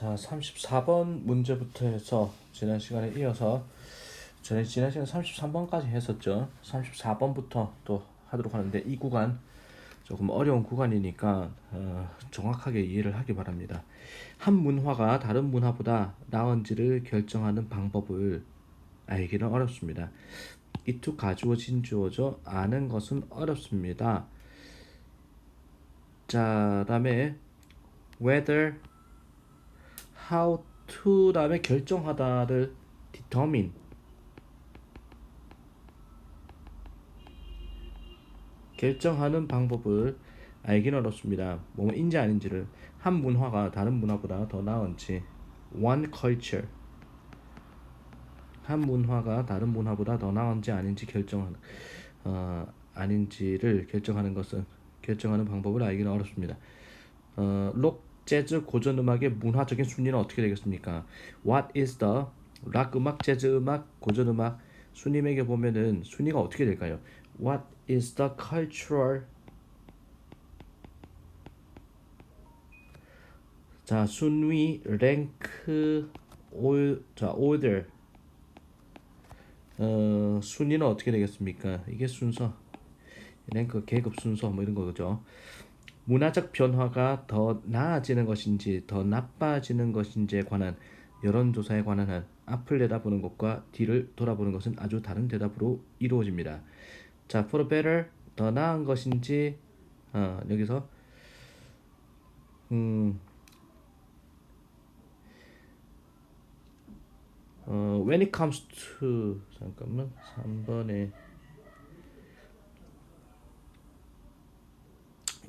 자, 34번 문제부터 해서 지난 시간에 이어서 지난 시간에 33번까지 했었죠. 34번부터 또 하도록 하는데 이 구간 조금 어려운 구간이니까 정확하게 이해를 하기 바랍니다. 한 문화가 다른 문화보다 나은지를 결정하는 방법을 알기는 어렵습니다. 이투 가주어 진주어죠. 아는 것은 어렵습니다. 자, 다음에 whether, how to 다음에 결정하다를 determine, 결정하는 방법을 알기는 어렵습니다. 뭐뭐인지 아닌지를, 한 문화가 다른 문화보다 더 나은지, one culture, 한 문화가 다른 문화보다 더 나은지 아닌지 결정하는 아닌지를 결정하는 방법을 알기는 어렵습니다. 록, 재즈, 고전 음악의 문화적인 순위는 어떻게 되겠습니까? What is the 락 음악, 재즈 음악, 고전 음악 순위 매겨 보면은 순위가 어떻게 될까요? What is the cultural, 자, 순위, 랭크, order, 순위는 어떻게 되겠습니까? 이게 순서, 랭크, 계급 순서 뭐 이런 거죠. 문화적 변화가 더 나아지는 것인지 더 나빠지는 것인지에 관한 여론조사에 관한 한 앞을 내다보는 것과 뒤를 돌아보는 것은 아주 다른 대답으로 이루어집니다. 자, for better, 더 나은 것인지, 여기서 when it comes to, 잠깐만, 3번에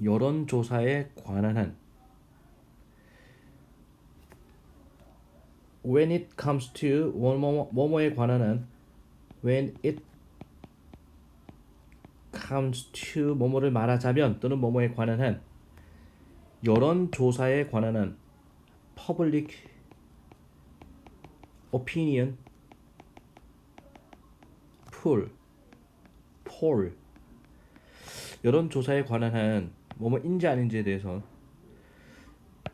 여론조사에 관한 한 when it comes to 뭐뭐에 관한 한 when it comes to 뭐뭐를 말하자면 또는 뭐뭐에 관한 한 여론조사에 관한 한 public opinion poll, 여론조사에 관한 한 뭐뭐인지 아닌지에 대해서,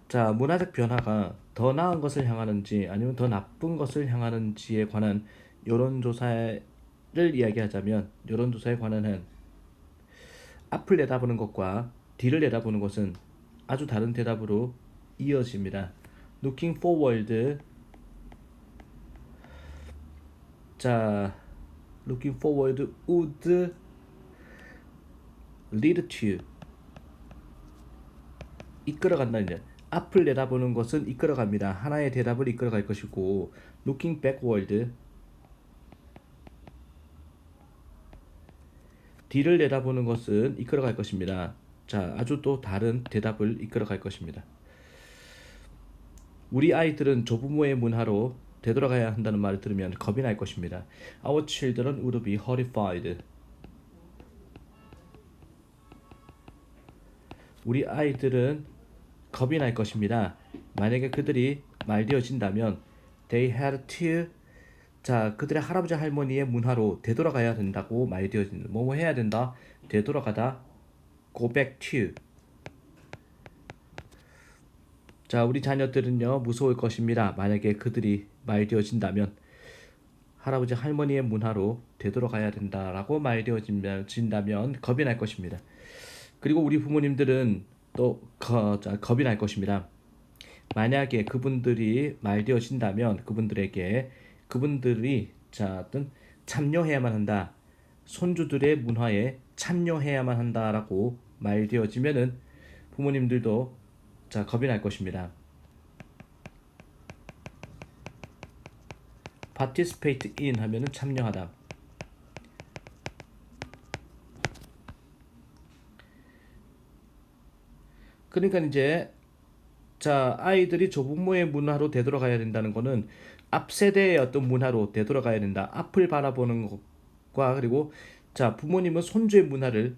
자, 문화적 변화가 더 나은 것을 향하는지 아니면 더 나쁜 것을 향하는지에 관한 여론조사를 이야기하자면 여론조사에 관한 한 앞을 내다보는 것과 뒤를 내다보는 것은 아주 다른 대답으로 이어집니다. Looking forward, 자, looking forward would lead to, 이끌어간다는 점. 앞을 내다보는 것은 이끌어갑니다. 하나의 대답을 이끌어갈 것이고, looking backward, 뒤를 내다보는 것은 이끌어갈 것입니다. 자, 아주 또 다른 대답을 이끌어갈 것입니다. 우리 아이들은 조부모의 문화로 되돌아가야 한다는 말을 들으면 겁이 날 것입니다. Our children would be horrified. 우리 아이들은 겁이 날 것입니다. 만약에 그들이 말되어진다면 they had to, 자, 그들의 할아버지 할머니의 문화로 되돌아가야 된다고 말되어진다. 뭐뭐 해야 된다. 되돌아가다. go back to. 자, 우리 자녀들은요 무서울 것입니다. 만약에 그들이 말되어진다면 할아버지 할머니의 문화로 되돌아가야 된다라고 말되어진다면 겁이 날 것입니다. 그리고 우리 부모님들은 또 겁이 날 것입니다. 만약에 그분들이 말되어진다면 그분들이 자, 어떤 참여해야만 한다. 손주들의 문화에 참여해야만 한다라고 말되어지면은 부모님들도 자, 겁이 날 것입니다. participate in 하면은 참여하다. 그러니까 이제 자, 아이들이 조부모의 문화로 되돌아가야 된다는 거는 앞 세대의 어떤 문화로 되돌아가야 된다. 앞을 바라보는 것과 그리고 자, 부모님은 손주의 문화를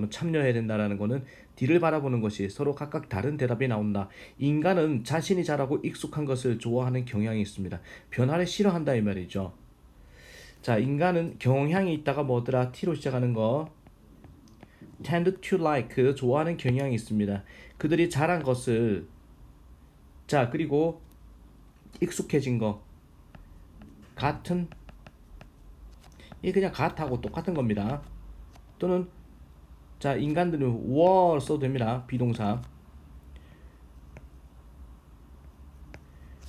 참여해야 된다라는 거는 뒤를 바라보는 것이 서로 각각 다른 대답이 나온다. 인간은 자신이 잘하고 익숙한 것을 좋아하는 경향이 있습니다. 변화를 싫어한다 이 말이죠. 자, 인간은 경향이 있다가 뭐더라? T로 시작하는 거 tend to like, 좋아하는 경향이 있습니다. 그들이 잘한 것을 자, 그리고 익숙해진 거 같은, 이 그냥 같하고 똑같은 겁니다. 또는 자, 인간들은 were 써도 됩니다. 비동사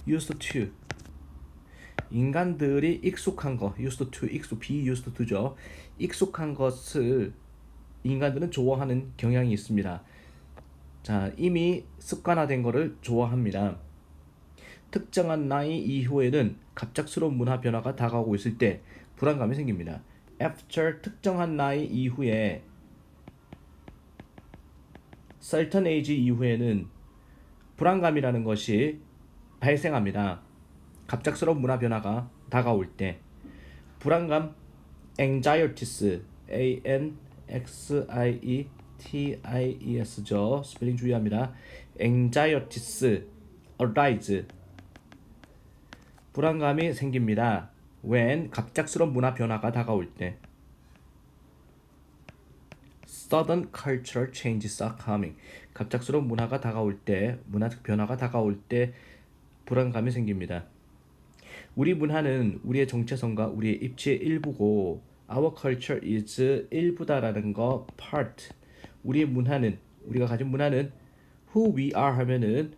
used to, 인간들이 익숙한 거 used to, be used to죠. 익숙한 것을 인간들은 좋아하는 경향이 있습니다. 자, 이미 습관화된 거를 좋아합니다. 특정한 나이 이후에는 갑작스러운 문화 변화가 다가오고 있을 때 불안감이 생깁니다. After 특정한 나이 이후에, certain age 이후에는 불안감이라는 것이 발생합니다. 갑작스러운 문화 변화가 다가올 때 불안감, anxieties, anxieties죠. 스펠링 주의합니다. anxieties arise, 불안감이 생깁니다. when 갑작스러운 문화 변화가 다가올 때. Sudden cultural changes are coming, 갑작스러운 문화가 다가올 때, 문화적 변화가 다가올 때 불안감이 생깁니다. 우리 문화는 우리의 정체성과 우리의 입지의 일부고, our culture is 일부다라는 거 part. 우리의 문화는, 우리가 가진 문화는 who we are 하면은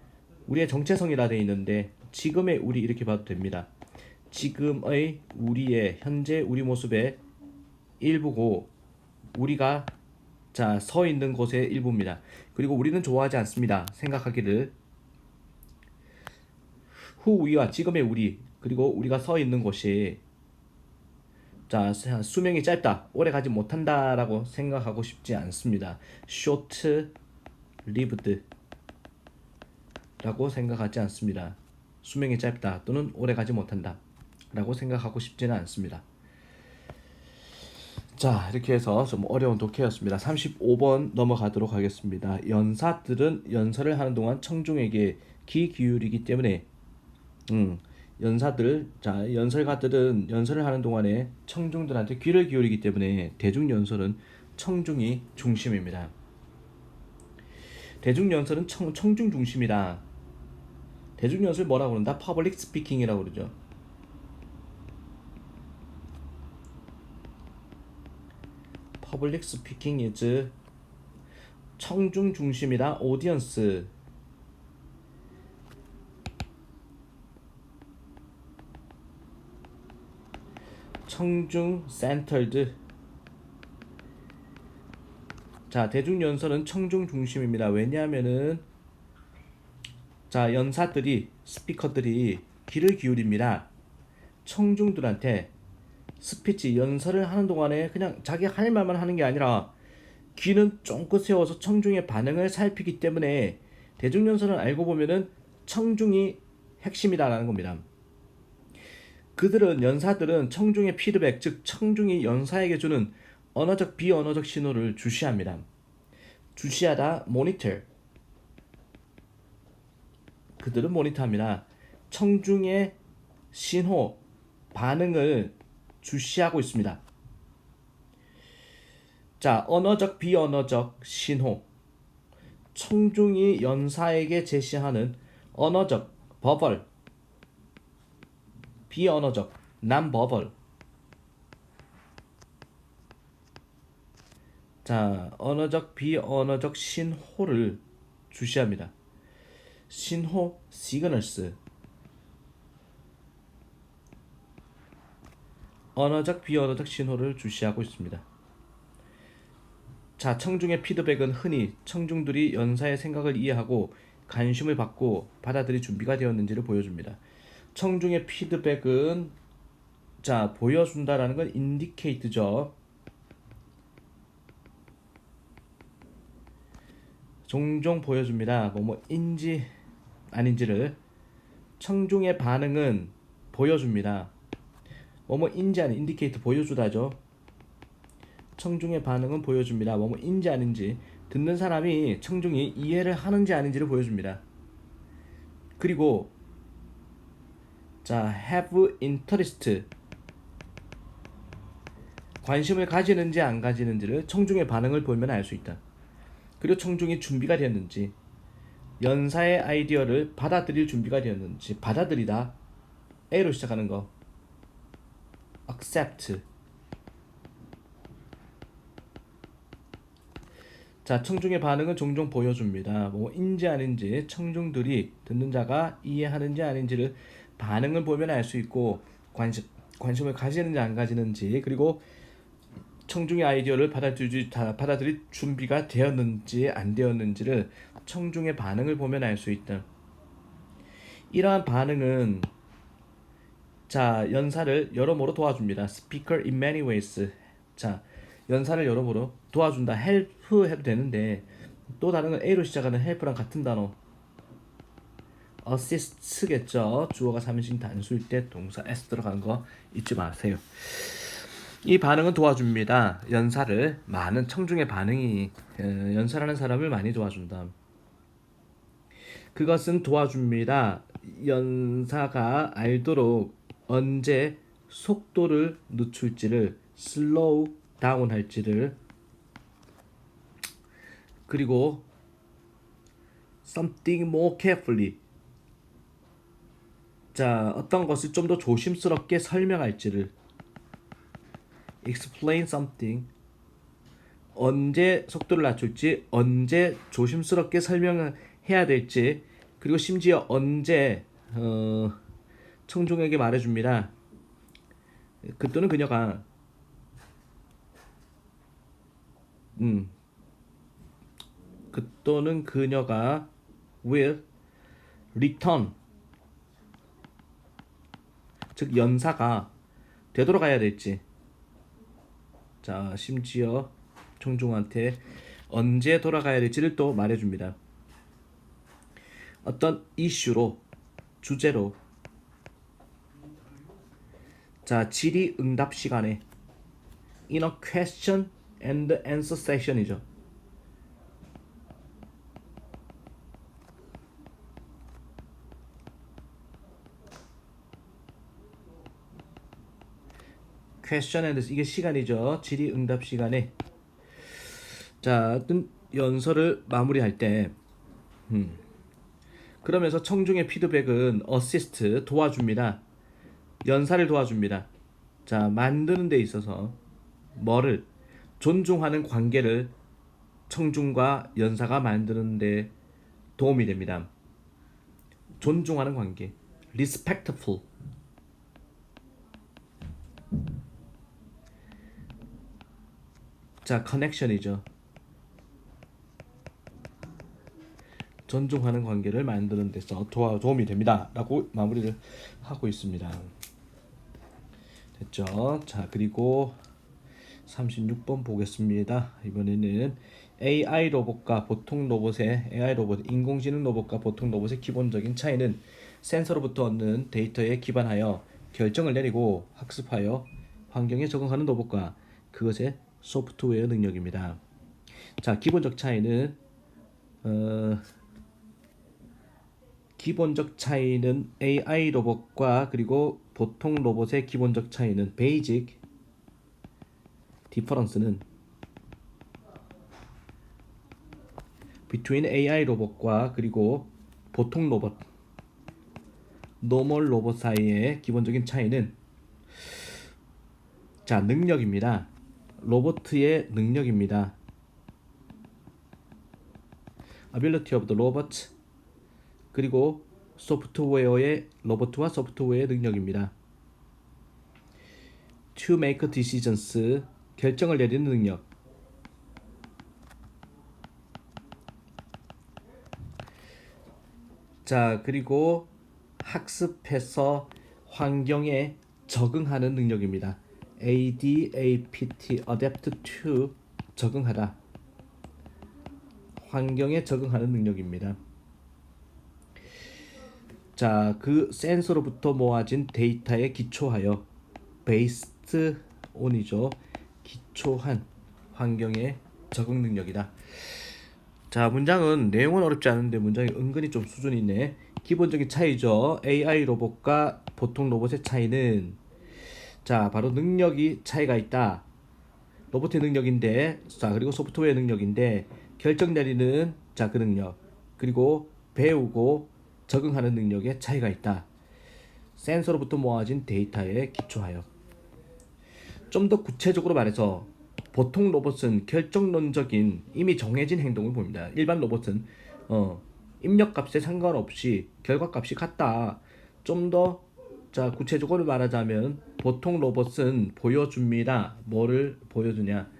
우리의 정체성이라 되어 있는데, 지금의 우리 이렇게 봐도 됩니다. 지금의 우리의, 현재 우리 모습의 일부고, 우리가 자, 서 있는 곳의 일부입니다. 그리고 우리는 좋아하지 않습니다. 생각하기를 who we와 지금의 우리, 그리고 우리가 서 있는 곳이 자, 수명이 짧다, 오래 가지 못한다라고 생각하고 싶지 않습니다. short lived 라고 생각하지 않습니다. 수명이 짧다 또는 오래 가지 못한다 라고 생각하고 싶지는 않습니다. 자, 이렇게 해서 좀 어려운 독해였습니다. 35번 넘어가도록 하겠습니다. 연사들은 연설을 하는 동안 청중에게 귀 기울이기 때문에, 연사들, 자, 연설가들은 연설을 하는 동안에 청중들한테 귀를 기울이기 때문에 대중연설은 청중이 중심입니다. 대중연설은 청중 중심이다. 대중연설 뭐라고 그런다? 퍼블릭 스피킹이라고 그러죠. 퍼블릭 스피킹 is 청중 중심이다. 오디언스, 청중 센터드. 자, 대중연설은 청중 중심입니다. 왜냐하면은 자, 연사들이, 스피커들이 귀를 기울입니다. 청중들한테 스피치, 연설을 하는 동안에 그냥 자기 할 말만 하는 게 아니라 귀는 쫑긋 세워서 청중의 반응을 살피기 때문에 대중연설은 알고 보면은 청중이 핵심이다라는 겁니다. 그들은, 연사들은 청중의 피드백, 즉 청중이 연사에게 주는 언어적, 비언어적 신호를 주시합니다. 주시하다, monitor. 그들은 모니터합니다. 청중의 신호, 반응을 주시하고 있습니다. 자, 언어적, 비언어적 신호. 청중이 연사에게 제시하는 언어적, verbal, 비언어적, non-verbal. 자, 언어적, 비언어적 신호를 주시합니다. 신호, signals. 언어적, 비언어적 신호를 주시하고 있습니다. 자, 청중의 피드백은 흔히 청중들이 연사의 생각을 이해하고 관심을 받고 받아들일 준비가 되었는지를 보여줍니다. 청중의 피드백은 자, 보여준다라는 건 indicate죠. 종종 보여줍니다. 뭐인지 아닌지를. 청중의 반응은 보여줍니다. 뭐인지 아닌, indicate, 보여주다죠. 청중의 반응은 보여줍니다. 뭐인지 아닌지, 듣는 사람이, 청중이 이해를 하는지 아닌지를 보여줍니다. 그리고 자, have interest, 관심을 가지는지 안 가지는지를 청중의 반응을 보면 알 수 있다. 그리고 청중이 준비가 되었는지, 연사의 아이디어를 받아들일 준비가 되었는지. 받아들이다 A로 시작하는 거 accept. 자, 청중의 반응은 종종 보여줍니다. 뭐 인지 아닌지 청중들이 듣는 자가 이해하는지 아닌지를 반응을 보면 알 수 있고 관심을 가지는지 안 가지는지 그리고 청중의 아이디어를 받아들일 준비가 되었는지 안 되었는지를 청중의 반응을 보면 알 수 있다. 이러한 반응은 자 연사를 여러모로 도와줍니다. Speaker in many ways. 자 연사를 여러모로 도와준다. help 해도 되는데 또 다른 건 A로 시작하는 help랑 같은 단어 assist겠죠. 주어가 3인칭 단수일 때 동사 s 들어간 거 잊지 마세요. 이 반응은 도와줍니다. 연사를 많은 청중의 반응이 연사라는 사람을 많이 도와준다. 그것은 도와줍니다. 연사가 알도록 언제 속도를 늦출지를 slow down 할지를 그리고 something more carefully 자 어떤 것을 좀 더 조심스럽게 설명할지를 explain something 언제 속도를 낮출지 언제 조심스럽게 설명을 해야 될지 그리고 심지어 언제 청중에게 말해줍니다. 그 또는 그녀가 그 또는 그녀가 will return 즉 연사가 되돌아가야 될지 자 심지어 청중한테 언제 돌아가야 될지를 또 말해줍니다. 어떤 이슈로 주제로 자 질의응답 시간에 in a question and answer session이죠. question and 이게 시간이죠. 질의응답 시간에 자 연설을 마무리할 때 그러면서 청중의 피드백은 assist 도와줍니다. 연사를 도와줍니다. 자 만드는 데 있어서 뭐를 존중하는 관계를 청중과 연사가 만드는 데 도움이 됩니다. 존중하는 관계 respectful 자 connection이죠. 존중하는 관계를 만드는 데서 도움이 됩니다 라고 마무리를 하고 있습니다. 됐죠? 자 그리고 36번 보겠습니다. 이번에는 AI 로봇과 보통 로봇의 AI 로봇 인공지능 로봇과 보통 로봇의 기본적인 차이는 센서로부터 얻는 데이터에 기반하여 결정을 내리고 학습하여 환경에 적응하는 로봇과 그것의 소프트웨어 능력입니다. 자 기본적 차이는 AI 로봇과 그리고 보통 로봇의 기본적 차이는 basic difference는 between AI 로봇과 그리고 보통 로봇 normal 로봇 사이의 기본적인 차이는 자 능력입니다. 로봇의 능력입니다. ability of the robot 그리고 소프트웨어의 로봇과 소프트웨어의 능력입니다. To make decisions 결정을 내리는 능력. 자 그리고 학습해서 환경에 적응하는 능력입니다. ADAPT adapt to 적응하다. 환경에 적응하는 능력입니다. 자, 그 센서로부터 모아진 데이터에 기초하여 based on이죠. 기초한 환경의 적응 능력이다. 자, 문장은 내용은 어렵지 않은데 문장이 은근히 좀 수준이 있네. 기본적인 차이죠. AI 로봇과 보통 로봇의 차이는 자, 바로 능력이 차이가 있다. 로봇의 능력인데 자, 그리고 소프트웨어 능력인데 결정 내리는 자, 그 능력. 그리고 배우고 적응하는 능력에 차이가 있다. 센서로부터 모아진 데이터에 기초하여. 좀 더 구체적으로 말해서 보통 로봇은 결정론적인 이미 정해진 행동을 보입니다. 일반 로봇은 입력값에 상관없이 결과값이 같다. 좀 더 구체적으로 말하자면 보통 로봇은 보여줍니다. 뭐를 보여주냐?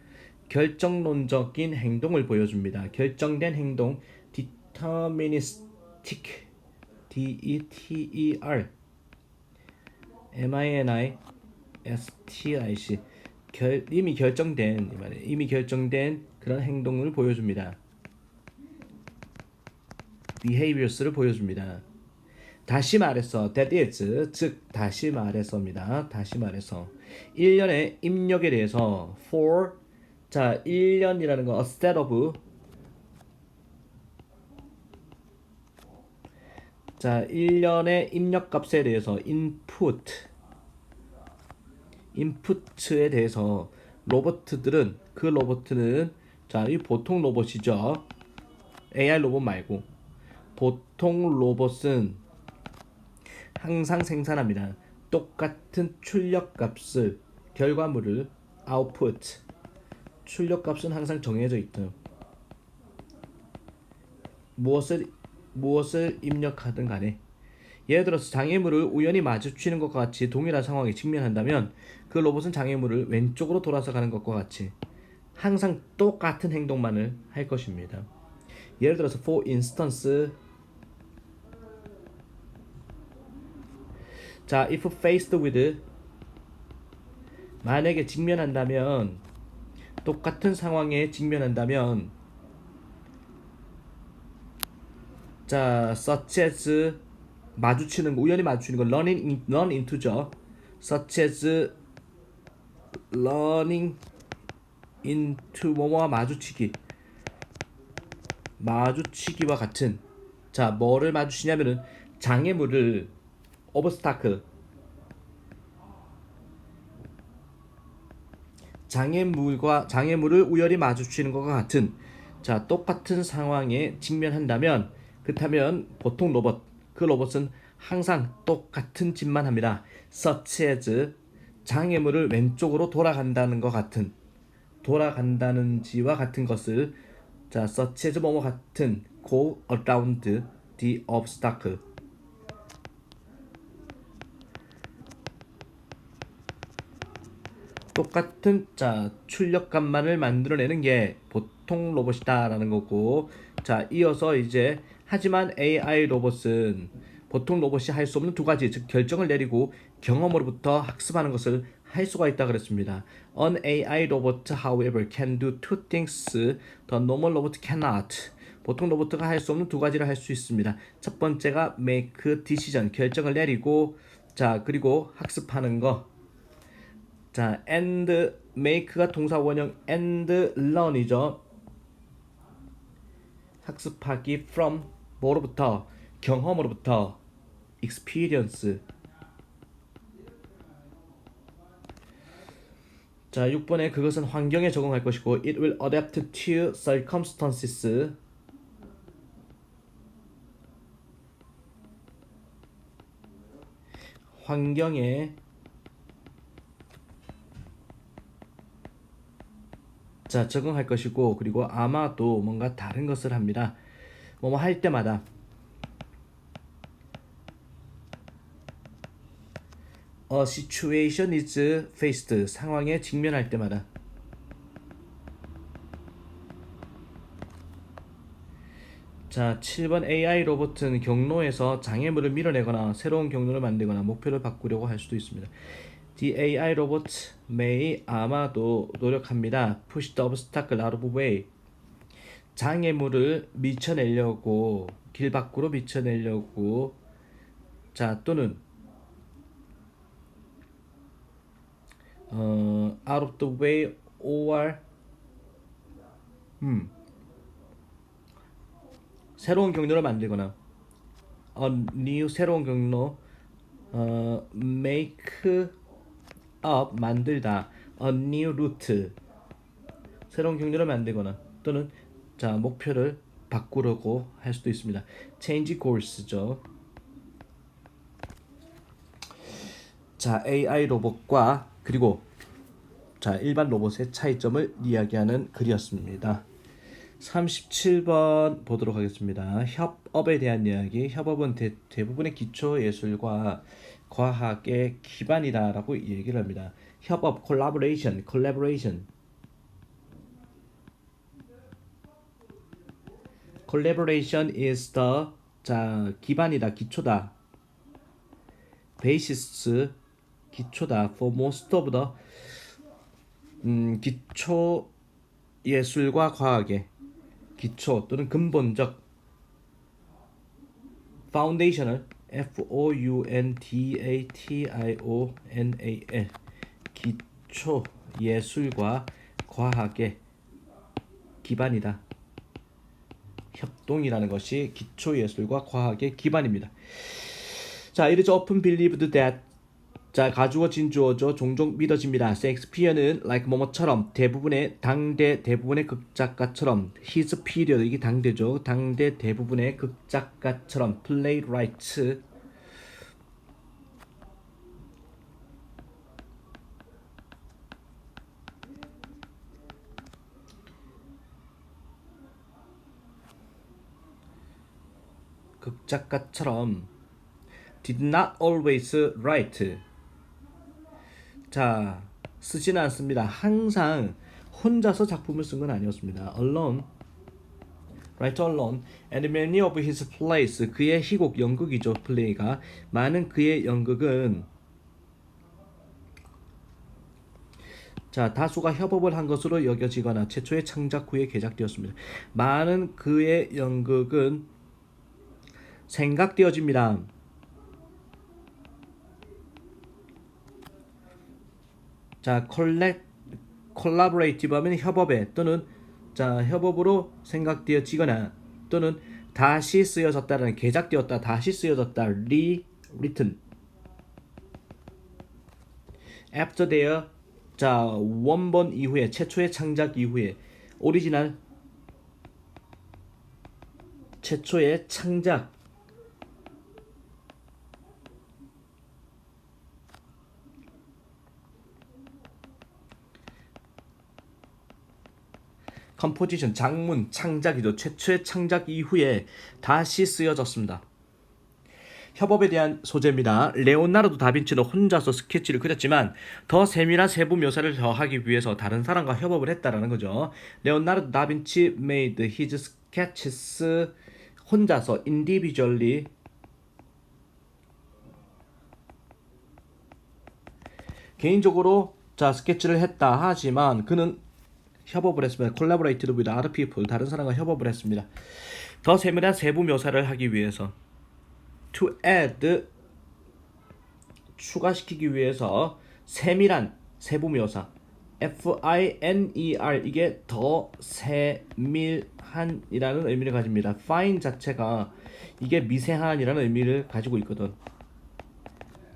결정론적인 행동을 보여줍니다. 결정된 행동, deterministic, D-E-T-E-R, M-I-N-I-S-T-I-C, 이미 결정된 그런 행동을 보여줍니다. behaviors를 보여줍니다. 다시 말해서 that is, 즉 다시 말해서입니다. 다시 말해서 1년의 입력에 대해서 for, 1년이라는 건 a set of, 1년의 입력값에 대해서 인풋에 대해서 그 로봇은 이 보통 로봇이죠. AI 로봇 말고 보통 로봇은 항상 생산합니다. 똑같은 출력값을, 결과물을 output, 출력값은 항상 정해져 있죠. 무엇을 입력하든 간에, 예를 들어서 장애물을 우연히 마주치는 것과 같이 동일한 상황에 직면한다면 그 로봇은 장애물을 왼쪽으로 돌아서 가는 것과 같이 항상 똑같은 행동만을 할 것입니다. 예를 들어서 for instance, if faced with, 만약에 직면한다면, 똑같은 상황에 직면한다면, such as, 우연히 마주치는 거, run into죠. such as running into 뭐뭐와 마주치기와 같은, 뭐를 마주치냐면은 장애물을, obstacle, 장애물을 우연히 마주치는 것과 같은, 똑같은 상황에 직면한다면, 그렇다면 보통 그 로봇은 항상 똑같은 짓만 합니다. such as, 장애물을 왼쪽으로 돌아간다는 지와 같은 것을, such as 뭐뭐 같은, go around the obstacle. 똑같은 출력값만을 만들어내는 게 보통 로봇이다라는 거고, 이어서 이제 하지만 AI 로봇은 보통 로봇이 할 수 없는 두 가지, 즉 결정을 내리고 경험으로부터 학습하는 것을 할 수가 있다 그랬습니다. An AI robot, however, can do two things the normal robot cannot. 보통 로봇가 할 수 없는 두 가지를 할 수 있습니다. 첫 번째가 make decision, 결정을 내리고, 그리고 학습하는 거. and make가 동사 원형 and learn이죠. 학습하기 from 뭐로부터? 경험으로부터. experience. 6번에 그것은 환경에 적응할 것이고 it will adapt to circumstances. 환경에 적응할 것이고, 그리고 아마도 뭔가 다른 것을 합니다. 뭐뭐 할 때마다. A situation is faced, 상황에 직면할 때마다. 7번 AI 로봇은 경로에서 장애물을 밀어내거나 새로운 경로를 만들거나 목표를 바꾸려고 할 수도 있습니다. The AI robot may, 아마도 노력합니다. Push the obstacle out of the way. 장애물을 밀쳐내려고, 길 밖으로 밀쳐내려고. 또는 out of the way or 새로운 경로를 만들거나, 새로운 경로, make up, 만들다, a new route, 새로운 경로를 만들거나, 또는 목표를 바꾸려고 할 수도 있습니다. change course죠. 자, AI 로봇과 그리고 자, 일반 로봇의 차이점을 이야기하는 글이었습니다. 37번 보도록 하겠습니다. 협업에 대한 이야기. 협업은 대부분의 기초 예술과 과학의 기반이다라고 얘기를 합니다. 협업, collaboration. Collaboration is the 자, 기반이다, 기초다. basis, 기초다. for most of the 기초 예술과 과학의 기초 또는 근본적 foundational foundational 기초 예술과 과학의 기반이다. 협동이라는 것이 기초 예술과 과학의 기반입니다. 자, it is often believed that 자, 가주어진 주어죠. 종종 믿어집니다. 셰익스피어는 like 뭐뭐처럼 당대 대부분의 극작가처럼 his period 이게 당대죠. 당대 대부분의 극작가처럼 playwrights 극작가처럼 did not always write 자, 쓰지는 않습니다. 항상 혼자서 작품을 쓴 건 아니었습니다. alone, write alone, and many of his plays, 그의 희곡 연극이죠. 플레이가 많은 그의 연극은 자, 다수가 협업을 한 것으로 여겨지거나 최초의 창작 후에 개작되었습니다. 많은 그의 연극은 생각되어집니다. 자, collaborative 하면 협업에 또는 자, 협업으로 생각되어지거나 또는 다시 쓰여졌다라는 개작되었다, 다시 쓰여졌다, rewritten. after their 자, 원본 이후에 최초의 창작 이후에 오리지널 최초의 창작 컴포지션, 장문, 창작이죠. 최초의 창작 이후에 다시 쓰여졌습니다. 협업에 대한 소재입니다. 레오나르도 다빈치는 혼자서 스케치를 그렸지만 더 세밀한 세부 묘사를 더하기 위해서 다른 사람과 협업을 했다라는 거죠. 레오나르도 다빈치 made his sketches 혼자서 individually 개인적으로 자 스케치를 했다 하지만 그는 협업을 했습니다. collaborated with other people 다른 사람과 협업을 했습니다. 더 세밀한 세부 묘사를 하기 위해서 to add 추가시키기 위해서 세밀한 세부 묘사 FINER 이게 더 세밀한이라는 의미를 가집니다. fine 자체가 이게 미세한이라는 의미를 가지고 있거든.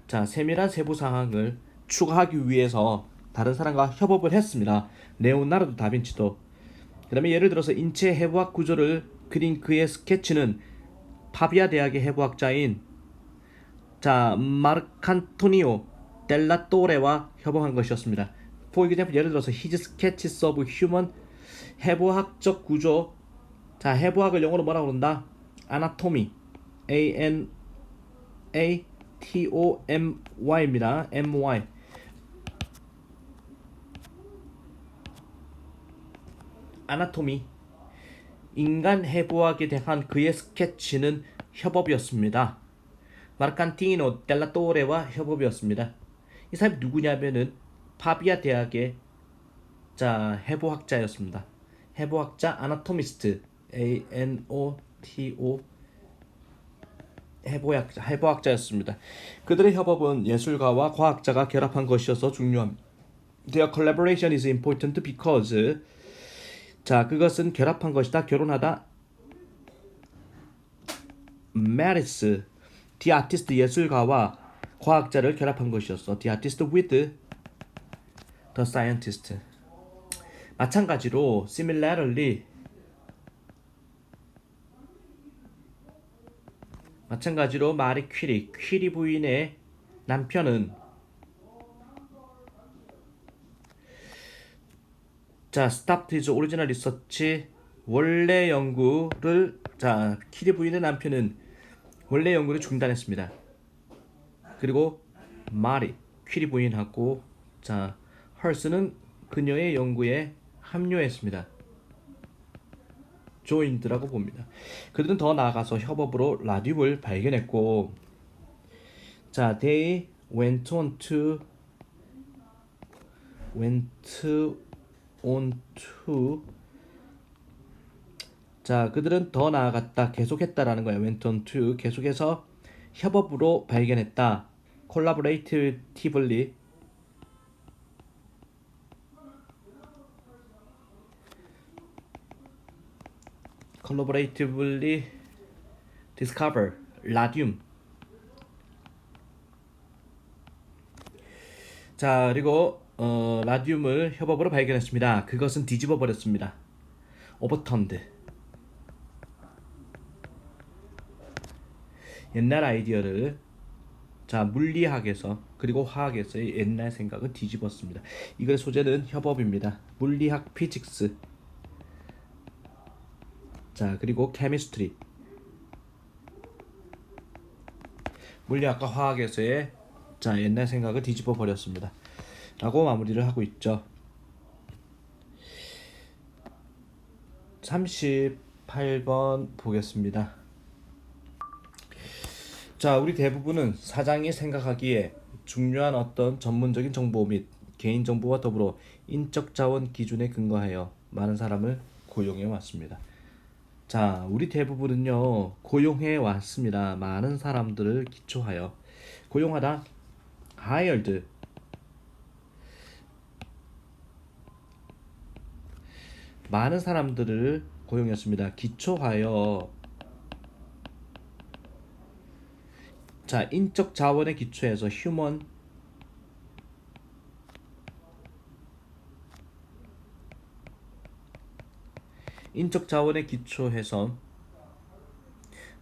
자, 세밀한 세부 사항을 추가하기 위해서 다른 사람과 협업을 했습니다. 레오나르도 다빈치도. 그 다음에 예를 들어서 인체 해부학 구조를 그린 그의 스케치는 파비아 대학의 해부학자인 자 마르칸토니오 델라토레와 협업한 것이었습니다. For example, 예를 들어서 his sketches of human 해부학적 구조 자 해부학을 영어로 뭐라고 그런다? anatomy ANATOMY입니다. MY 아나토미 인간 해부학에 대한 그의 스케치는 협업이었습니다. 마르칸티노 델라토레와 협업이었습니다. 이 사람이 누구냐면은 파비아 대학의 자 해부학자였습니다. 해부학자 아나토미스트 ANOTO 해부학자였습니다. 그들의 협업은 예술가와 과학자가 결합한 것이어서 중요합니다. Their collaboration is important because 자 그것은 결합한 것이다. 결혼하다. marries the artist 예술가와 과학자를 결합한 것이었어. The artist with the scientist. 마찬가지로 similarly 마찬가지로 마리 퀴리, 퀴리 부인의 남편은 자, stopped his original research. 원래 연구를 자, 퀴리 부인의 남편은 원래 연구를 중단했습니다. 그리고 마리, 퀴리 부인하고 자, 헐스는 그녀의 연구에 합류했습니다. joined라고 봅니다. 그들은 더 나아가서 협업으로 라듐을 발견했고 자, they went on to 자, 그들은 더 나아갔다, 계속했다라는 거예요. went on to 계속해서 협업으로 발견했다. collaboratively discover 라듐. 자, 그리고 라듐을 협업으로 발견했습니다. 그것은 뒤집어 버렸습니다. overturned. 옛날 아이디어를 자, 물리학에서 그리고 화학에서의 옛날 생각을 뒤집었습니다. 이걸 소재는 협업입니다. 물리학 피직스. 자, 그리고 케미스트리. 물리학과 화학에서의 자, 옛날 생각을 뒤집어 버렸습니다. 라고 마무리를 하고 있죠. 38번 보겠습니다. 자, 우리 대부분은 사장이 생각하기에 중요한 어떤 전문적인 정보 및 개인정보와 더불어 인적 자원 기준에 근거하여 많은 사람을 고용해 왔습니다. 자, 우리 대부분은요 고용해 왔습니다. 많은 사람들을 기초하여 고용하다 hired. 많은 사람들을 고용했습니다. 기초하여 자, 인적 자원의 기초에서 human 인적 자원의 기초해서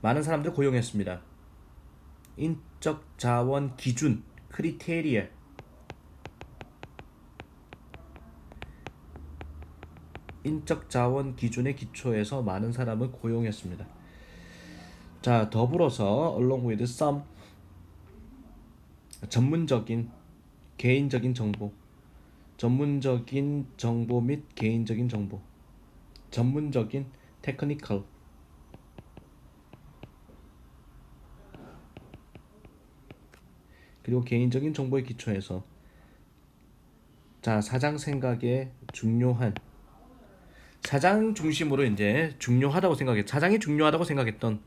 많은 사람들을 고용했습니다. 인적 자원 기준 크리테리아 인적 자원 기준의 기초에서 많은 사람을 고용했습니다. 자, 더불어서 along with some 전문적인 개인적인 정보 전문적인 정보 및 개인적인 정보 전문적인 테크니컬 그리고 개인적인 정보의 기초에서 자, 사장 생각에 중요한 사장 중심으로 이제 중요하다고 생각해 사장이 중요하다고 생각했던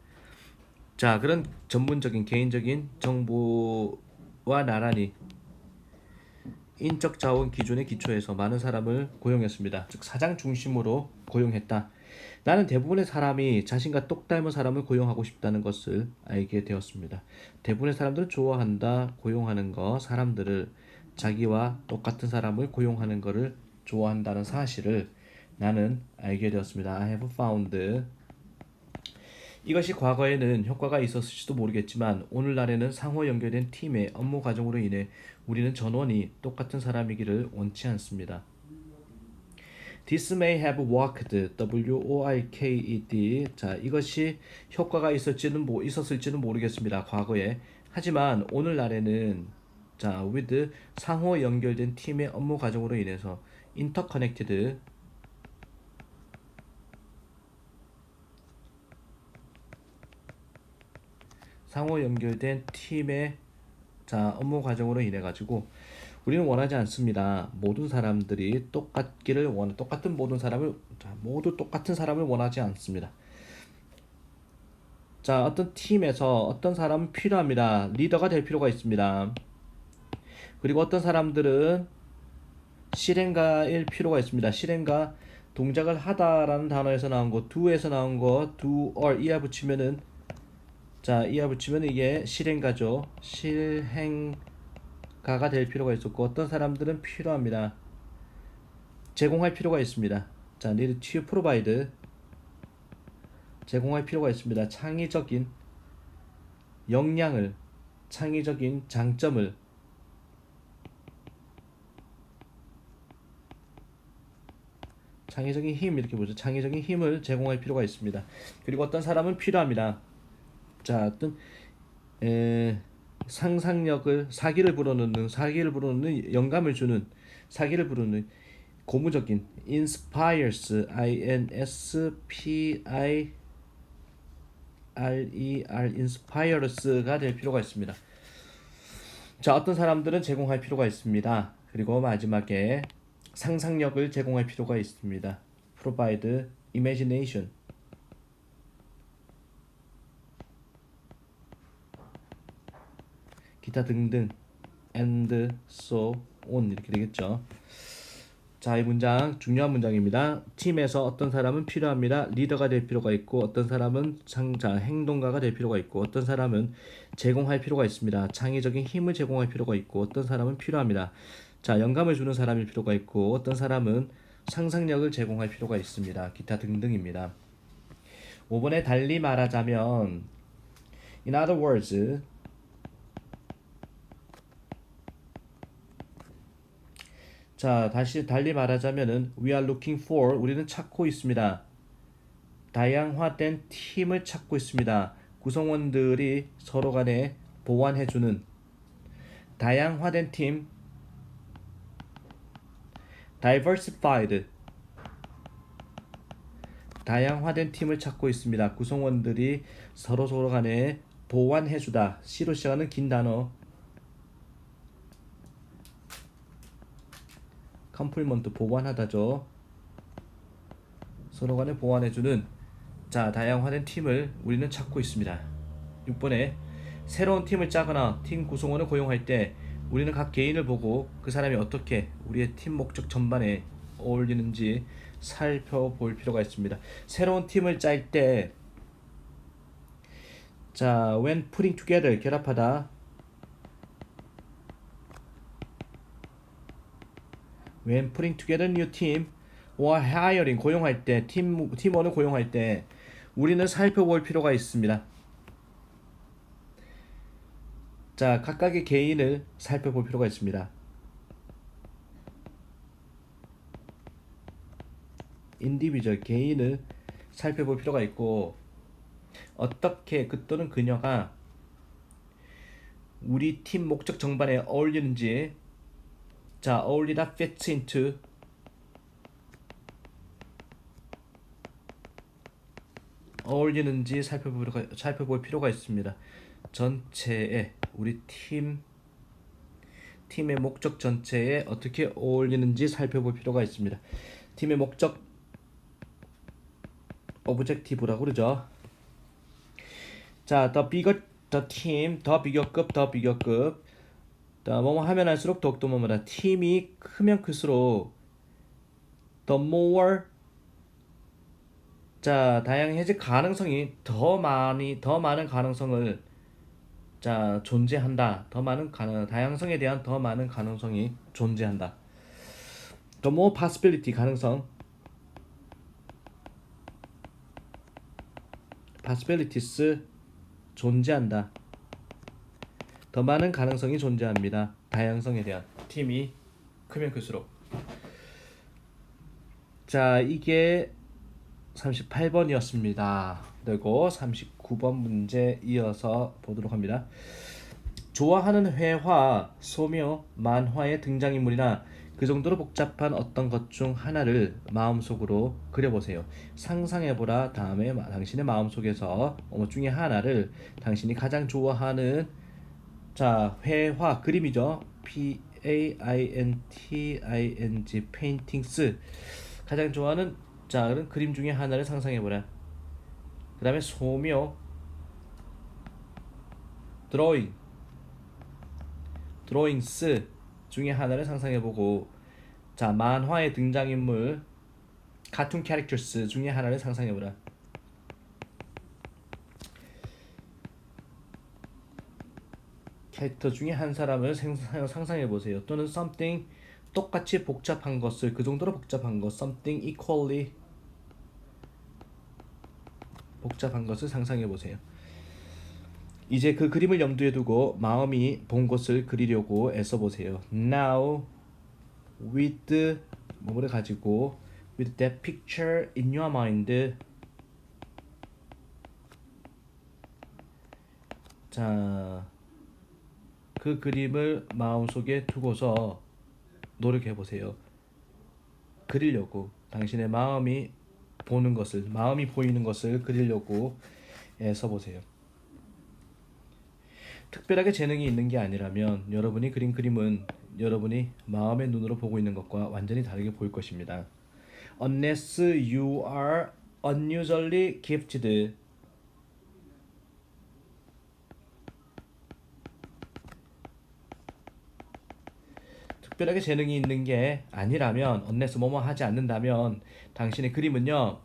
자, 그런 전문적인 개인적인 정보와 나란히 인적 자원 기준의 기초에서 많은 사람을 고용했습니다. 즉 사장 중심으로 고용했다. 나는 대부분의 사람이 자신과 똑 닮은 사람을 고용하고 싶다는 것을 알게 되었습니다. 대부분의 사람들은 좋아한다. 고용하는 거, 사람들을 자기와 똑같은 사람을 고용하는 것을 좋아한다는 사실을 나는 알게 되었습니다. I have found. 이것이 과거에는 효과가 있었을지도 모르겠지만 오늘날에는 상호 연결된 팀의 업무 과정으로 인해 우리는 전원이 똑같은 사람이기를 원치 않습니다. This may have worked. worked. 자, 이것이 효과가 있었을지는 모르겠습니다. 과거에. 하지만 오늘날에는 자, with 상호 연결된 팀의 업무 과정으로 인해서 interconnected 상호 연결된 팀의 자, 업무 과정으로 인해 가지고 우리는 원하지 않습니다. 모든 사람들이 똑같은 모든 사람을 모두 똑같은 사람을 원하지 않습니다. 자, 어떤 팀에서 어떤 사람은 필요합니다. 리더가 될 필요가 있습니다. 그리고 어떤 사람들은 실행가일 필요가 있습니다. 실행가 동작을 하다라는 단어에서 나온 거, do에서 나온 거, do or 이하 붙이면은 자, 이하 붙이면 이게 실행가죠. 실행가가 될 필요가 있었고 어떤 사람들은 필요합니다. 제공할 필요가 있습니다. 자, need to provide 제공할 필요가 있습니다. 창의적인 역량을, 창의적인 장점을, 창의적인 힘 이렇게 보죠. 창의적인 힘을 제공할 필요가 있습니다. 그리고 어떤 사람은 필요합니다. 자, 어떤 상상력을 사기를 불어넣는 영감을 주는 사기를 부르는 고무적인 inspires inspires가 될 필요가 있습니다. 자, 어떤 사람들은 제공할 필요가 있습니다. 그리고 마지막에 상상력을 제공할 필요가 있습니다. provide imagination. 기타 등등 and so on 이렇게 되겠죠. 자, 이 문장 중요한 문장입니다. 팀에서 어떤 사람은 필요합니다. 리더가 될 필요가 있고 어떤 사람은 행동가가 될 필요가 있고 어떤 사람은 제공할 필요가 있습니다. 창의적인 힘을 제공할 필요가 있고 어떤 사람은 필요합니다. 자, 영감을 주는 사람일 필요가 있고 어떤 사람은 상상력을 제공할 필요가 있습니다. 기타 등등입니다. 5번에 달리 말하자면 in other words 자, 다시 달리 말하자면은 we are looking for 우리는 찾고 있습니다. 다양화된 팀을 찾고 있습니다. 구성원들이 서로 간에 보완해주는 다양화된 팀 diversified 다양화된 팀을 찾고 있습니다. 구성원들이 서로 간에 보완해주다. C로 시작하는 긴 단어 컴플리먼트 보완하다죠. 서로 간에 보완해주는 자 다양화된 팀을 우리는 찾고 있습니다. 6번에 새로운 팀을 짜거나 팀 구성원을 고용할 때 우리는 각 개인을 보고 그 사람이 어떻게 우리의 팀 목적 전반에 어울리는지 살펴볼 필요가 있습니다. 새로운 팀을 짤 때 자 when putting together 결합하다 when putting together new team or hiring 고용할 때 팀원을 고용할 때 우리는 살펴볼 필요가 있습니다. 자 각각의 개인을 살펴볼 필요가 있습니다. 인디비주얼 개인을 살펴볼 필요가 있고 어떻게 그 또는 그녀가 우리 팀 목적 전반에 어울리는지 자 어울리다 fits into 어울리는지 살펴볼 필요가 있습니다. 전체에 우리 팀의 목적 전체에 어떻게 어울리는지 살펴볼 필요가 있습니다. 팀의 목적 objective라고 그러죠. 자, the team, 더 비교급 뭐뭐 하면 할수록 더욱더 뭐뭐다. 팀이 크면 클수록 the more 자 다양해질 가능성이 더 많은 가능성을 자 존재한다. 다양성에 대한 더 많은 가능성이 존재한다. the more possibility possibilities 존재한다. 더 많은 가능성이 존재합니다. 다양성에 대한 팀이 크면 클수록 자 이게 38번이었습니다. 그리고 39번 문제 이어서 보도록 합니다. 좋아하는 회화, 소묘, 만화의 등장인물이나 그 정도로 복잡한 어떤 것 중 하나를 마음속으로 그려보세요. 상상해보라. 다음에 당신의 마음속에서 중에 하나를 당신이 가장 좋아하는 자 회화 그림이죠. painting paintings 가장 좋아하는 자 그런 그림 중에 하나를 상상해보라. 그 다음에 소묘 drawings 중에 하나를 상상해보고 자 만화의 등장인물 카툰 캐릭터스 중에 하나를 상상해보라. 캐릭터 중에 한 사람을 상상해보세요. 또는 something 똑같이 복잡한 것을 그 정도로 복잡한 것 something equally 복잡한 것을 상상해보세요. 이제 그 그림을 염두에 두고 마음이 본 것을 그리려고 애써 보세요. Now with 뭐를 가지고 with that picture in your mind. 자, 그 그림을 마음속에 두고서 노력해 보세요. 그리려고 당신의 마음이 보는 것을 마음이 보이는 것을 그리려고 애써 보세요. 특별하게 재능이 있는 게 아니라면 여러분이 그린 그림은 여러분이 마음의 눈으로 보고 있는 것과 완전히 다르게 보일 것입니다. Unless you are unusually gifted. 특별하게 재능이 있는 게 아니라면 unless 뭐뭐 하지 않는다면 당신의 그림은요.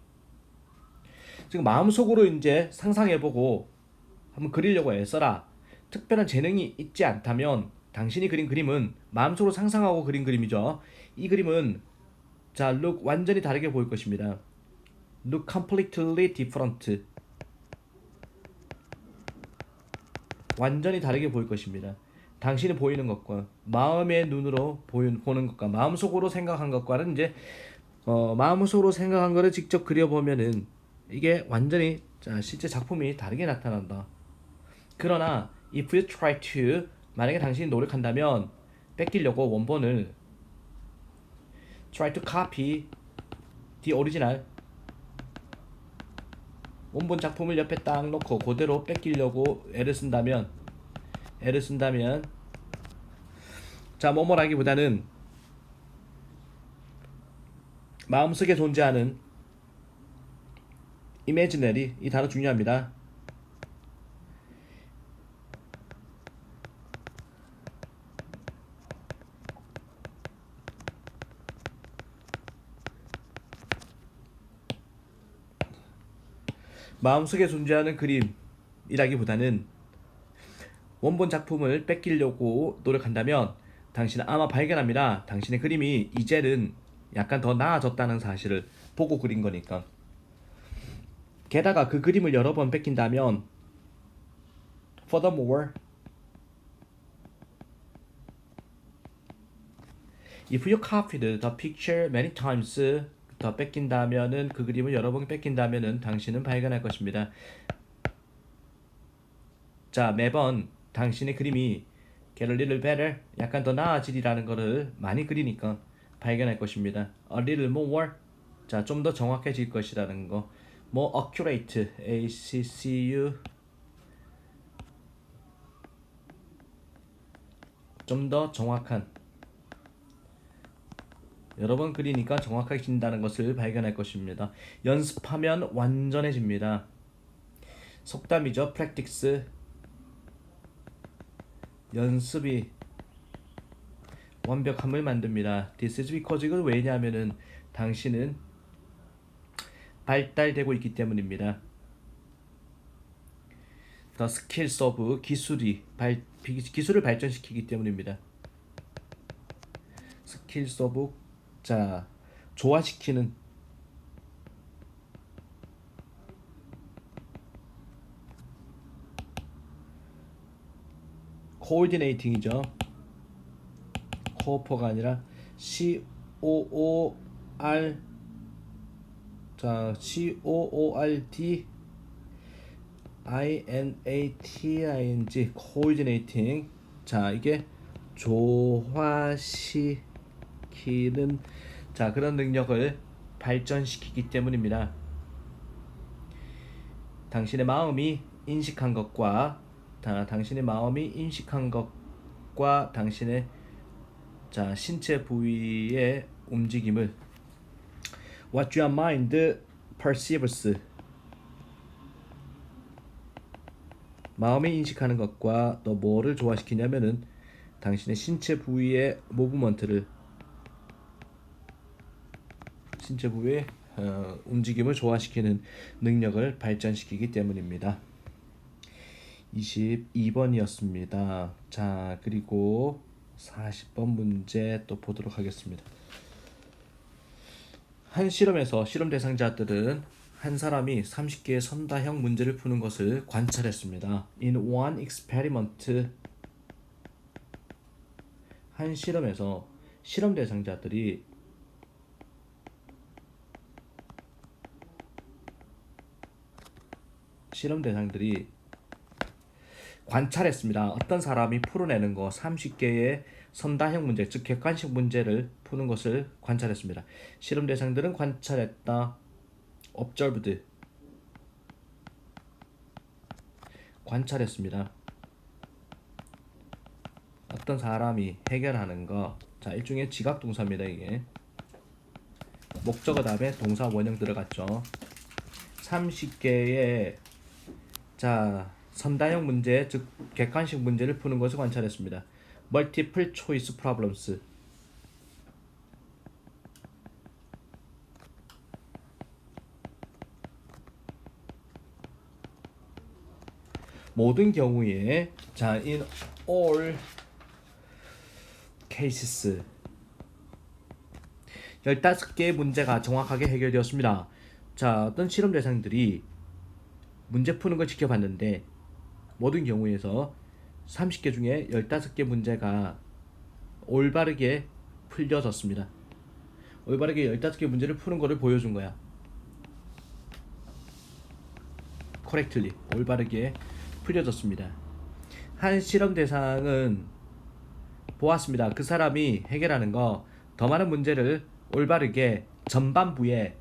지금 마음속으로 이제 상상해보고 한번 그리려고 애써라. 특별한 재능이 있지 않다면 당신이 그린 그림은 마음속으로 상상하고 그린 그림이죠. 이 그림은 자, look 완전히 다르게 보일 것입니다. Look completely different. 완전히 다르게 보일 것입니다. 당신이 보이는 것과 마음의 눈으로 보는 것과 마음속으로 생각한 것과는 이제 마음속으로 생각한 거를 직접 그려보면은 이게 완전히 자, 실제 작품이 다르게 나타난다. 그러나 if you try to 만약에 당신이 노력한다면 뺏기려고 원본을 try to copy the original 원본 작품을 옆에 딱 놓고 그대로 뺏기려고 애를 쓴다면 자 뭐뭐라기보다는 마음속에 존재하는 imaginary 이 단어 중요합니다. 마음속에 존재하는 그림이라기보다는 원본 작품을 뺏기려고 노력한다면 당신은 아마 발견합니다. 당신의 그림이 이제는 약간 더 나아졌다는 사실을 보고 그린 거니까. 게다가 그 그림을 여러 번 뺏긴다면 furthermore if you copied the picture many times 더 뺏긴다면은 그 그림을 여러 번 뺏긴다면은 당신은 발견할 것입니다. 자 매번 당신의 그림이 get a little better 약간 더 나아지리라는 거를 많이 그리니까 발견할 것입니다. a little more 자 좀 더 정확해질 것이라는 거. more accurate ACCU 좀 더 정확한 여러 번 그리니까 정확해진다는 것을 발견할 것입니다. 연습하면 완전해집니다. 속담이죠. practice 연습이 완벽함을 만듭니다. This is because 이건 왜냐하면은 당신은 발달되고 있기 때문입니다. The skills of 기술을 발전시키기 때문입니다. skills of 자 조화시키는 coordinating이죠. 코어퍼가 아니라 COOR 자 COORD INATING coordinating 자 이게 조화시키는 자 그런 능력을 발전시키기 때문입니다. 당신의 마음이 인식한 것과 당신의 마음이 인식한 것과 당신의 자 신체 부위의 움직임을 What your mind perceives 마음이 인식하는 것과 또 뭐를 조화시키냐면은 당신의 신체 부위의 모브먼트를 신체 부위의 움직임을 조화시키는 능력을 발전시키기 때문입니다. 22번이었습니다. 자, 그리고 40번 문제 또 보도록 하겠습니다. 한 실험에서 실험 대상자들은 한 사람이 30개의 선다형 문제를 푸는 것을 관찰했습니다. In one experiment, 한 실험에서 실험 대상자들이 관찰했습니다. 어떤 사람이 풀어내는 거 30개의 선다형 문제, 즉 객관식 문제를 푸는 것을 관찰했습니다. 실험 대상들은 관찰했다. observed, 관찰했습니다. 어떤 사람이 해결하는 거, 자 일종의 지각 동사입니다. 이게 목적어 다음에 동사 원형 들어갔죠. 30개의 자 선다형 문제, 즉 객관식 문제를 푸는 것을 관찰했습니다. multiple choice problems, 모든 경우에 자 in all cases 15개의 문제가 정확하게 해결되었습니다. 자 어떤 실험 대상들이 문제 푸는 걸 지켜봤는데 모든 경우에서 30개 중에 15개 문제가 올바르게 풀려졌습니다. 올바르게 15개 문제를 푸는 것을 보여준 거야. correctly, 올바르게 풀려졌습니다. 한 실험 대상은 보았습니다. 그 사람이 해결하는 거 더 많은 문제를 올바르게 전반부에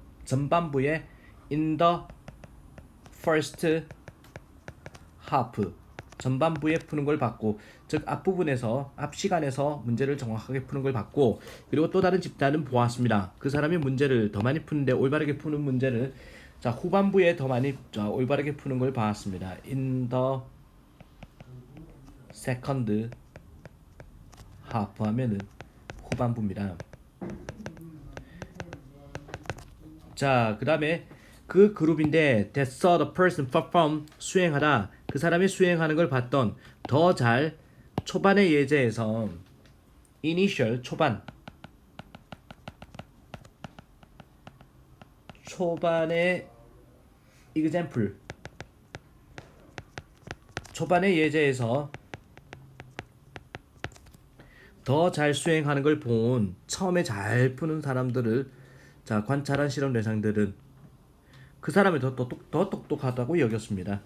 in the first half, 전반부에 푸는 걸 봤고, 즉 앞부분에서 앞 시간에서 문제를 정확하게 푸는 걸 봤고, 그리고 또 다른 집단은 보았습니다. 그 사람이 문제를 더 많이 푸는데 올바르게 푸는 문제를 자 후반부에 더 많이 올바르게 푸는 걸 봤습니다. in the second half 하면은 후반부입니다. 자 그 다음에 그 그룹인데 that saw the person perform, 수행하다, 그 사람이 수행하는 걸 봤던 더 잘 초반의 예제에서 initial, 초반의 example, 초반의 예제에서 더 잘 수행하는 걸 본 처음에 잘 푸는 사람들을 자 관찰한 실험 대상들은 그 사람이 더 똑똑하다고 여겼습니다.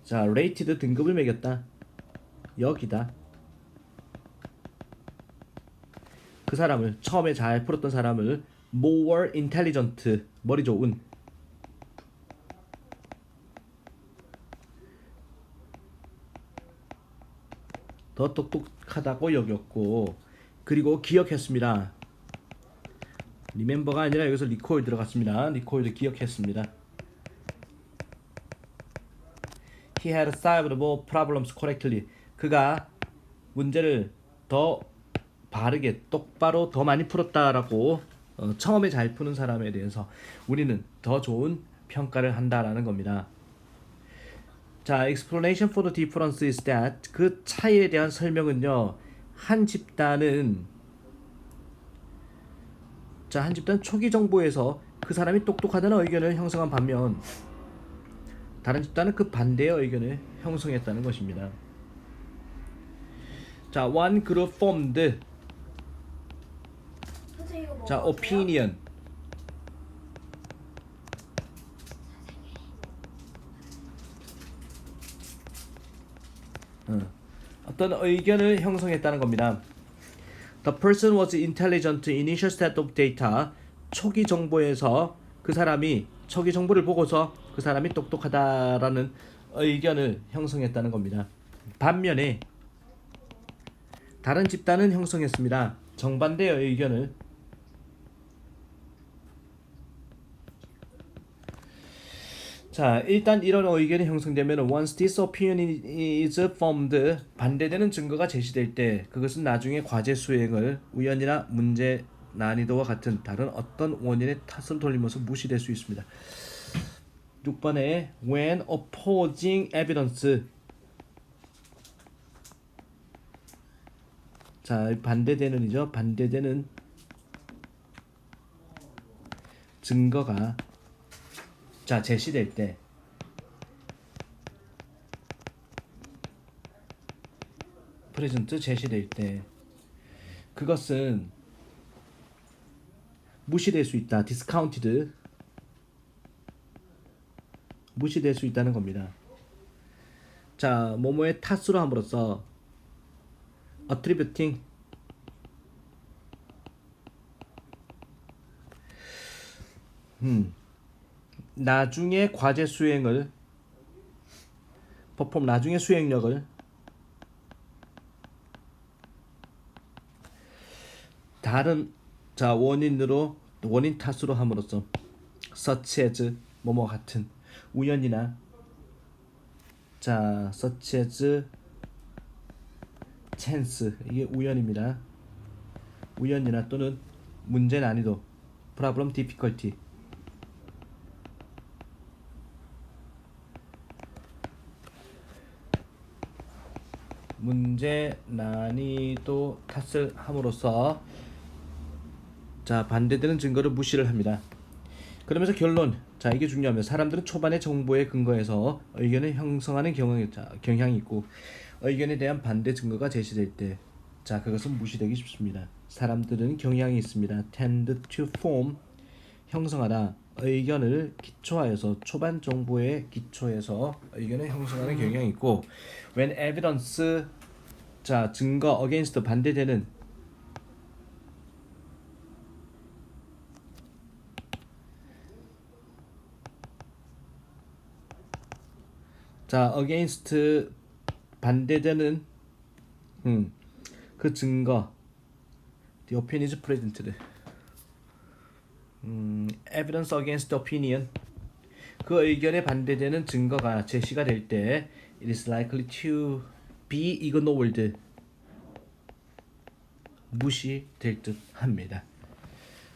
자 rated, 등급을 매겼다. 여기다. 그 사람을 처음에 잘 풀었던 사람을 more intelligent, 머리 좋은, 더 똑똑하다고 여겼고, 그리고 기억했습니다. remember가 아니라 여기서 recall 들어갔습니다. recall도 기억했습니다. He had solved more problems correctly. 그가 문제를 더 바르게, 똑바로 더 많이 풀었다라고 처음에 잘 푸는 사람에 대해서 우리는 더 좋은 평가를 한다라는 겁니다. 자, explanation for the difference is that, 그 차이에 대한 설명은요, 한 집단은 초기 정보에서 그 사람이 똑똑하다는 의견을 형성한 반면 다른 집단은 그 반대의 의견을 형성했다는 것입니다. 자, one group formed, 자, opinion, 어떤 의견을 형성했다는 겁니다. The person was intelligent initial set of data. 초기 정보에서 그 사람이 초기 정보를 보고서 그 사람이 똑똑하다라는 의견을 형성했다는 겁니다. 반면에 다른 집단은 형성했습니다. 정반대의 의견을. 자, 일단 이런 의견이 형성되면 once this opinion is formed, 반대되는 증거가 제시될 때 그것은 나중에 과제 수행을 우연이나 문제 난이도와 같은 다른 어떤 원인의 탓을 돌리면서 무시될 수 있습니다. 6번에 when opposing evidence, 자 반대되는이죠. 반대되는 증거가 자 제시될 때 프레젠트 제시될 때 그것은 무시될 수 있다. discounted 무시될 수 있다는 겁니다. 자, 뭐뭐의 탓으로 함으로써 attributing 나중에 과제 수행을 perform 나중에 수행력을 다른 자 원인으로 원인 탓으로 함으로써 such as 뭐뭐 같은 우연이나 자 such as chance 이게 우연입니다. 우연이나 또는 문제 난이도 problem difficulty 문제 난이도 탓을 함으로써 자 반대되는 증거를 무시를 합니다. 그러면서 결론 자 이게 중요합니다. 사람들은 초반의 정보에 근거해서 의견을 형성하는 경향이 있고 의견에 대한 반대 증거가 제시될 때 자 그것은 무시되기 쉽습니다. 사람들은 경향이 있습니다. tend to form 형성하다 의견을 기초하여서 초반 정보에 기초해서 의견을 형성하는 경향이 있고 when evidence 자 증거 against 반대되는 자 against 반대되는 그 증거 the opinion is presented evidence against opinion 그 의견에 반대되는 증거가 제시가 될 때 it is likely to be ignored 무시될 듯 합니다.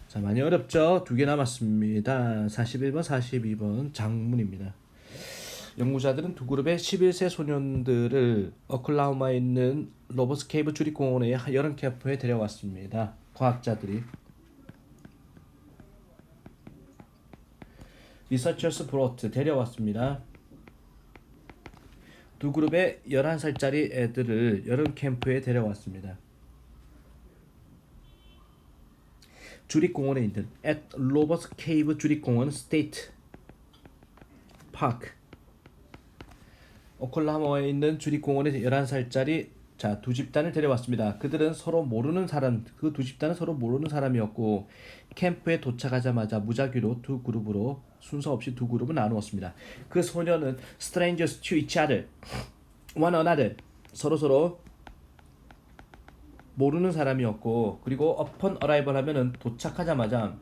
자 많이 어렵죠? 2개 남았습니다. 41번 42번 장문입니다. 연구자들은 두 그룹의 11세 소년들을 오클라호마에 있는 로버스 케이브 주립공원의 여름 캠프에 데려왔습니다. 과학자들이 리서처스 브로트 데려왔습니다. 두 그룹의 11살짜리 애들을 여름 캠프에 데려왔습니다. 주립공원에 있는 at 로버스 케이브 주립공원 스테이트 파크 오클라호마에 있는 주립공원에 11살짜리 자, 두 집단을 데려왔습니다. 그들은 서로 모르는 사람, 그 두 집단은 서로 모르는 사람이었고 캠프에 도착하자마자 무작위로 두 그룹으로 순서 없이 두 그룹을 나누었습니다. 그 소녀는 strangers to each other, one another, 서로 모르는 사람이었고 그리고 upon arrival 하면은 도착하자마자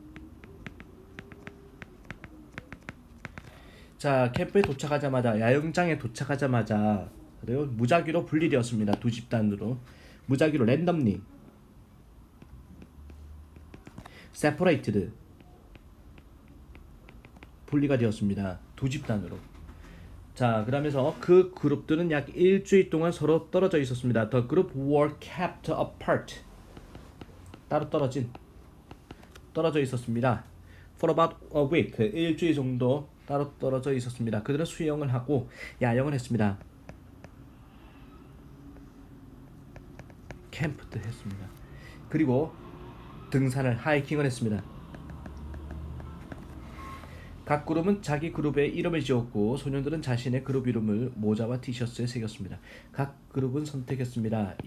자 캠프에 도착하자마자 야영장에 도착하자마자 그래요 무작위로 분리되었습니다. 두 집단으로 무작위로 randomly separated 분리가 되었습니다. 두 집단으로. 자 그러면서 그 그룹들은 약 일주일 동안 서로 떨어져 있었습니다. The group were kept apart 따로 떨어져 있었습니다. For about a week 일주일 정도 따로 떨어져 있었습니다. 그들은 수영을 하고 야영을 했습니다. 캠프도 했습니다. 그리고 등산을 하이킹을 했습니다. 각 그룹은 자기 그룹의 이름을 지었고 소년들은 자신의 그룹 이름을 모자와 티셔츠에 새겼습니다. 각 그룹은 선택했습니다.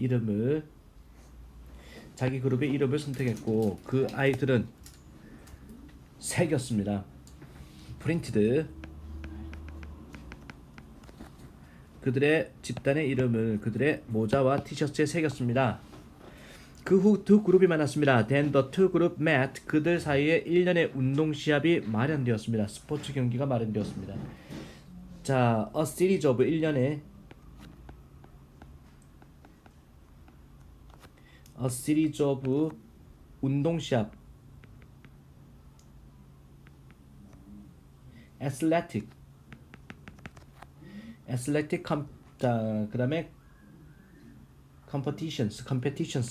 자기 그룹의 이름을 선택했고 그 아이들은 새겼습니다. 프린티드 그들의 집단의 이름을 그들의 모자와 티셔츠에 새겼습니다. 그 후 두 그룹이 만났습니다. Then the two group met. 그들 사이에 1년의 운동 시합이 마련되었습니다. 스포츠 경기가 마련되었습니다. 자, a series of 1년의 a series of 운동 시합 athletic 자, 그다음에 competitions competition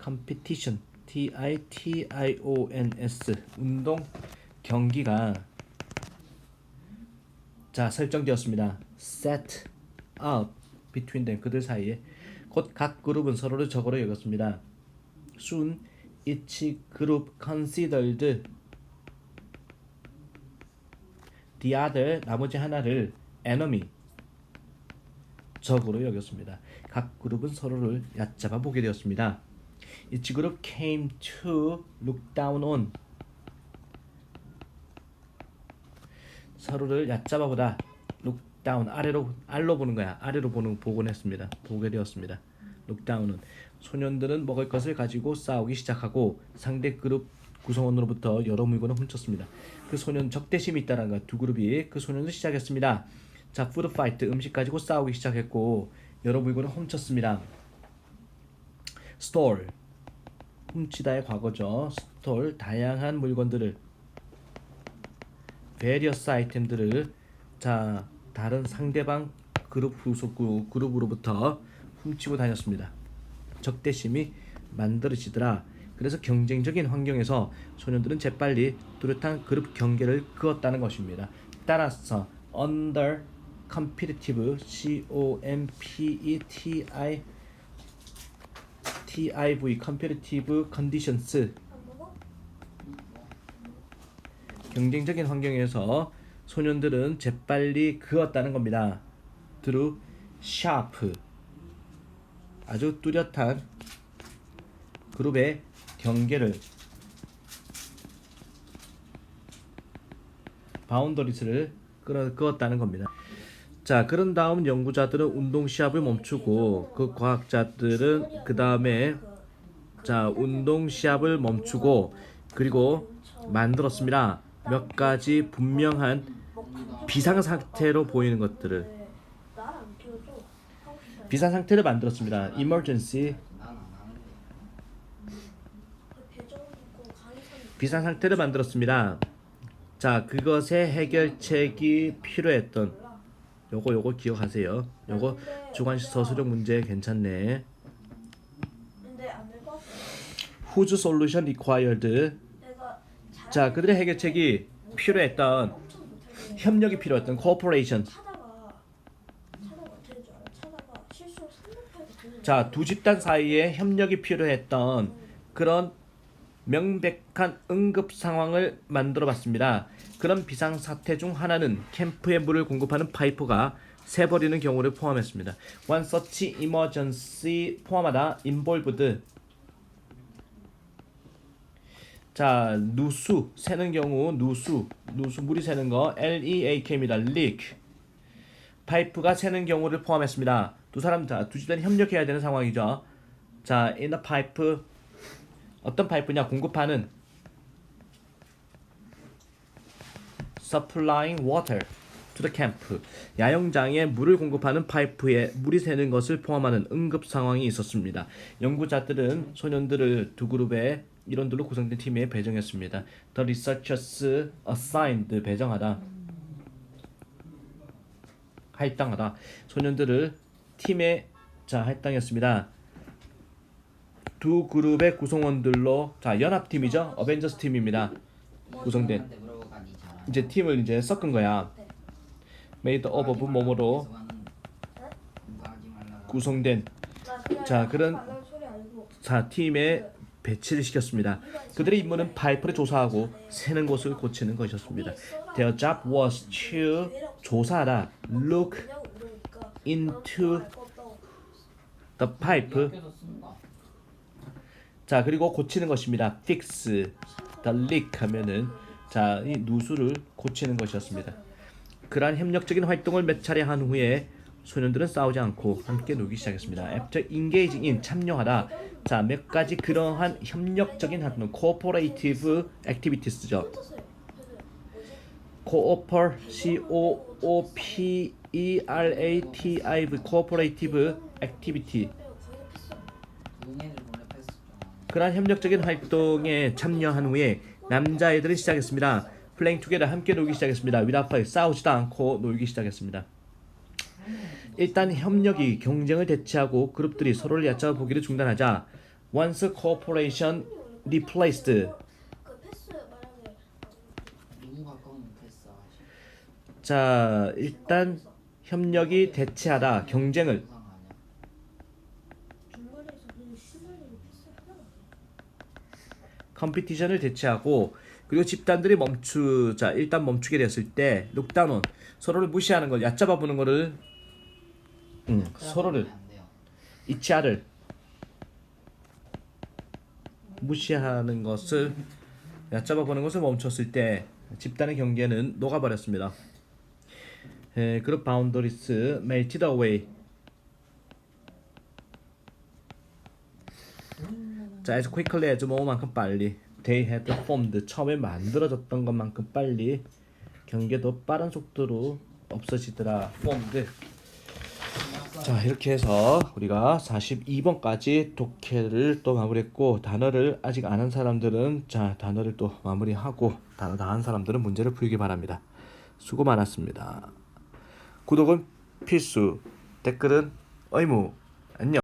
competition TITIONS 운동 경기가 자 설정되었습니다. set up between them 그들 사이에 곧 각 그룹은 서로를 적으로 여겼습니다. soon each group considered the other 나머지 하나를 enemy 적으로 여겼습니다. 각 그룹은 서로를 얕잡아 보게 되었습니다. Each group came to look down on 서로를 얕잡아 보다 look down 아래로 보는 거야. 아래로 보곤 했습니다. 보게 되었습니다. look down은 소년들은 먹을 것을 가지고 싸우기 시작하고 상대 그룹 구성원으로부터 여러 물건을 훔쳤습니다. 그 소년 적대심이 있다는 거 두 그룹이 그 소년을 시작했습니다. 자, food fight 음식 가지고 싸우기 시작했고 여러 물건을 훔쳤습니다. stole 훔치다의 과거죠. stole 다양한 물건들을 various 아이템들을 자 다른 상대방 그룹 그룹으로부터 훔치고 다녔습니다. 적대심이 만들어지더라. 그래서 경쟁적인 환경에서 소년들은 재빨리 뚜렷한 그룹 경계를 그었다는 것입니다. 따라서 under competitive competitive conditions 경쟁적인 환경에서 소년들은 재빨리 그었다는 겁니다. through sharp 아주 뚜렷한 그룹의 경계를 바운더리스를 그었다는 겁니다. 자, 그런 다음 연구자들은 운동 시합을 멈추고 그 과학자들은 그 다음에 자 운동 시합을 멈추고 그리고 만들었습니다. 몇 가지 분명한 비상 상태로 보이는 것들을 비상 상태를 만들었습니다. emergency 비상 상태를 만들었습니다. 자, 그것의 해결책이 필요했던 요거 기억하세요. 요거 주관식 서술형 문제 괜찮네. Whose solution required 자, 그들의 해결책이 필요했던 협력이 필요했던 cooperation 자, 두 집단 사이에 협력이 필요했던 그런 명백한 응급 상황을 만들어 봤습니다. 그런 비상 사태 중 하나는 캠프에 물을 공급하는 파이프가 새버리는 경우를 포함했습니다. One such emergency 포함하다 involved 자, 누수 새는 경우 누수 물이 새는 거 leak입니다. leak 파이프가 새는 경우를 포함했습니다. 두 집단이 협력해야 되는 상황이죠. 자, in a pipe 어떤 파이프냐 공급하는 supplying water to the camp 야영장에 물을 공급하는 파이프에 물이 새는 것을 포함하는 응급 상황이 있었습니다. 연구자들은 소년들을 두 그룹의 일원들로 구성된 팀에 배정했습니다. The researchers assigned 배정하다 할당하다 소년들을 팀에 자 할당했습니다. 두 그룹의 구성원들로 자 연합팀이죠. 어벤져스 팀입니다. 구성된 이제 팀을 이제 섞은 거야. made up of 뭐뭐로 구성된 자 그런 자 팀에 배치를 시켰습니다. 그들의 임무는 파이프를 조사하고 새는 곳을 고치는 것이었습니다. Their job was to 조사하다 look into the pipe 자 그리고 고치는 것입니다. fix the leak 하면은 자 이 누수를 고치는 것이었습니다. 그러한 협력적인 활동을 몇 차례 한 후에 소년들은 싸우지 않고 함께 놀기 시작했습니다. After engaging in 참여하다 자 몇 가지 그러한 협력적인 활동 cooperative activities죠. cooperative cooperative activity 그러한 협력적인 활동에 참여한 후에 남자애들은 시작했습니다. playing together 함께 놀기 시작했습니다. without fight 싸우지도 않고 놀기 시작했습니다. 일단 협력이 경쟁을 대체하고 그룹들이 서로를 얕잡아 보기를 중단하자 once cooperation replaced. 그 패스 만약에 너무 가까우면 됐어. 자, 일단 협력이 대체하다 경쟁을 영상 아니야? 중간에서 그냥 슈마리로 패스 하나 컴피티션을 대체하고 그리고 집단들이 자 일단 멈추게 됐을 때 룩다운 서로를 무시하는 걸 얕잡아 보는 거를 서로를 안 돼요. 이치아를 무시하는 것을 얕잡아 보는 것을 멈췄을 때 집단의 경계는 녹아버렸습니다. 그룹 바운더리스 melted away. 자, as quickly as 뭐만큼 빨리 they had formed 처음에 만들어졌던 것만큼 빨리 경계도 빠른 속도로 없어지더라. formed. 자, 이렇게 해서 우리가 42번까지 독해를 또 마무리했고 단어를 아직 안 한 사람들은 자 단어를 또 마무리하고 단어 다 한 사람들은 문제를 풀기 바랍니다. 수고 많았습니다. 구독은 필수, 댓글은 의무. 안녕.